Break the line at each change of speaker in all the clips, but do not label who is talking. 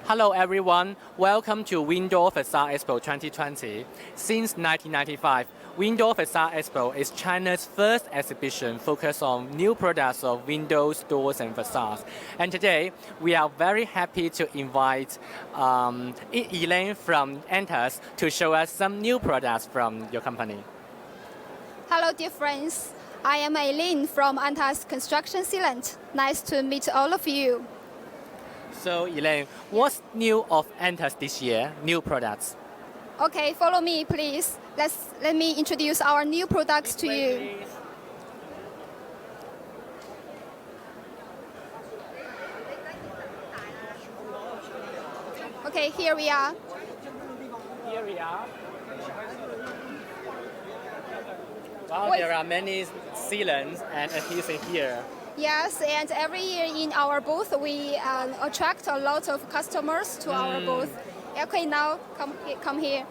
Hello everyone, welcome to Windoor Facade Expo 2020. Since 1995, Windoor Facade Expo is China's first exhibition focused on new products of windows, doors and facades. And today, we are very happy to invite Elaine from Jointas to show us some new products from your company.
Hello dear friends, I am Elaine from Jointas Construction Sealant. Nice to meet all of you.
So Elaine, what's new of Jointas this year, new products?
Okay, follow me please. Let me introduce our new products to you. Okay, here we are.
Here we are. Wow, there are many sealants and adhesives here.
Yes, and every year in our booth we attract a lot of customers to our booth. Okay, now come here.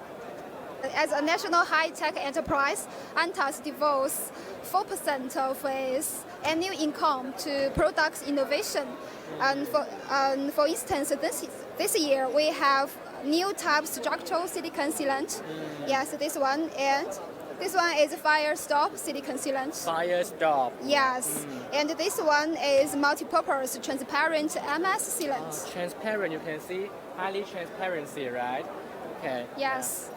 As a national high-tech enterprise, Jointas devotes 4% of its annual income to products innovation. And for instance, this year we have new type structural silicon sealant. Yes, this one, and this one is fire stop silicon sealant.
Fire stop.
Yes, and this one is multi-purpose transparent MS sealant.
Transparent, you can see highly transparency, right? Okay.
Yes.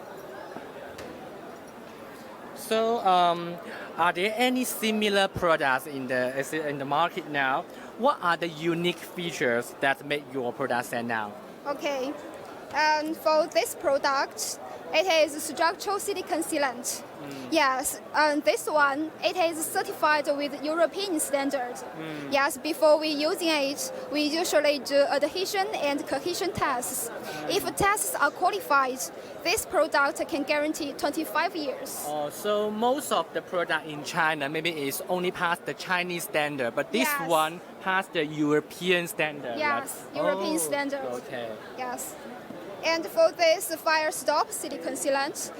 So, are there any similar products in the market now? What are the unique features that make your product stand out?
Okay, and for this product, it is structural silicon sealant. Yes, and this one, it is certified with European standard. Yes, before we using it, we usually do adhesion and cohesion tests. If tests are qualified, this product can guarantee 25 years.
So most of the product in China maybe is only past the Chinese standard, but this one passed the European standard.
Yes,
right?
European standard.
Okay.
Yes. And for this fire stop silicon sealant,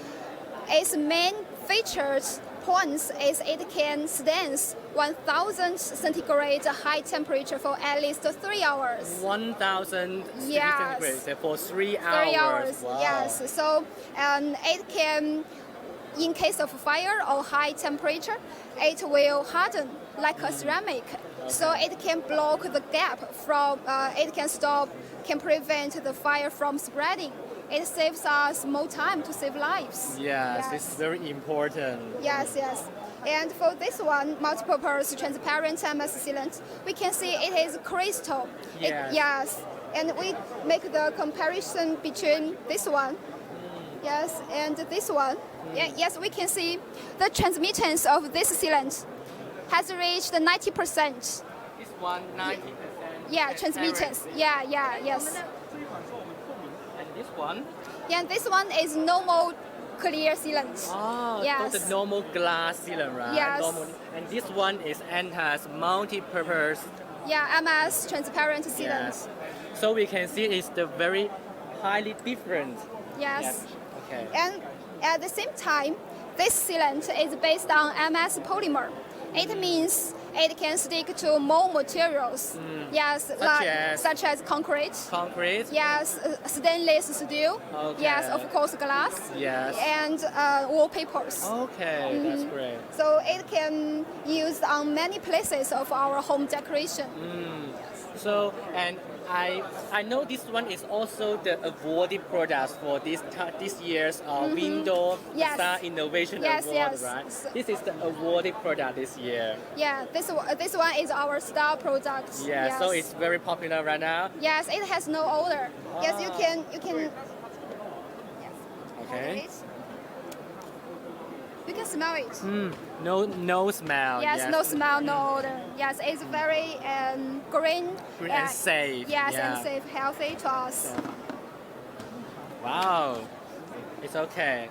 its main features points is it can stand 1000 centigrade high temperature for at least 3 hours.
1000 centigrade for 3 hours.
3 hours,
wow.
yes. So it can, in case of fire or high temperature, it will harden like a ceramic. Okay. So it can block the gap from, can prevent the fire from spreading. It saves us more time to save lives.
Yes, it's very important.
Yes, yes. And for this one, multi-purpose transparent MS sealant, we can see it is crystal.
Yes.
Yes. And we make the comparison between this one, yes, and this one. Yes, we can see the transmittance of this sealant has reached 90%.
This one, 90%.
Yeah, transmittance. Yes.
And this one?
Yeah, this one is normal clear sealant.
Oh,
yes.
So the normal glass sealant, right?
Yes.
Normal. And this one is Jointas multi-purpose.
Yeah, MS transparent sealant.
Yes. So we can see it's the very highly different.
Yes.
Okay.
And at the same time, this sealant is based on MS polymer. It means it can stick to more materials. Yes, such as concrete.
Concrete.
Yes, stainless steel.
Okay.
Yes, of course, glass.
Yes.
And wallpapers.
Okay, that's great.
So it can use on many places of our home decoration.
So, and I know this one is also the awarded product for this year's Windoor Facade Innovation Award, right? This is the awarded product this year.
Yeah, this one is our star product.
Yeah, so it's very popular right now.
Yes, it has no odor. Yes, you can. Yes.
Okay.
You can smell it.
No smell.
Yes, no smell, no odor. Yes, it's very green.
Green and safe.
Yes, and safe, healthy to us.
Wow, it's okay.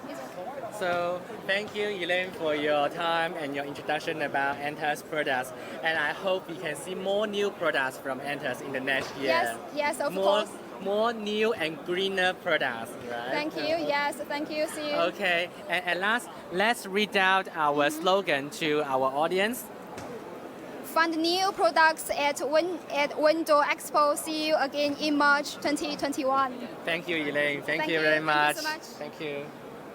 So thank you, Elaine, for your time and your introduction about Jointas products. And I hope we can see more new products from Jointas in the next year.
Yes, of course.
More new and greener products, right?
Thank you. Yes, thank you. See you.
Okay, and at last, let's read out our slogan to our audience.
find new products at Windoor Expo. See you again in March 2021.
Thank you, Elaine. Thank
Thank
you
you.
very
Thank you
much.
so much.
Thank you.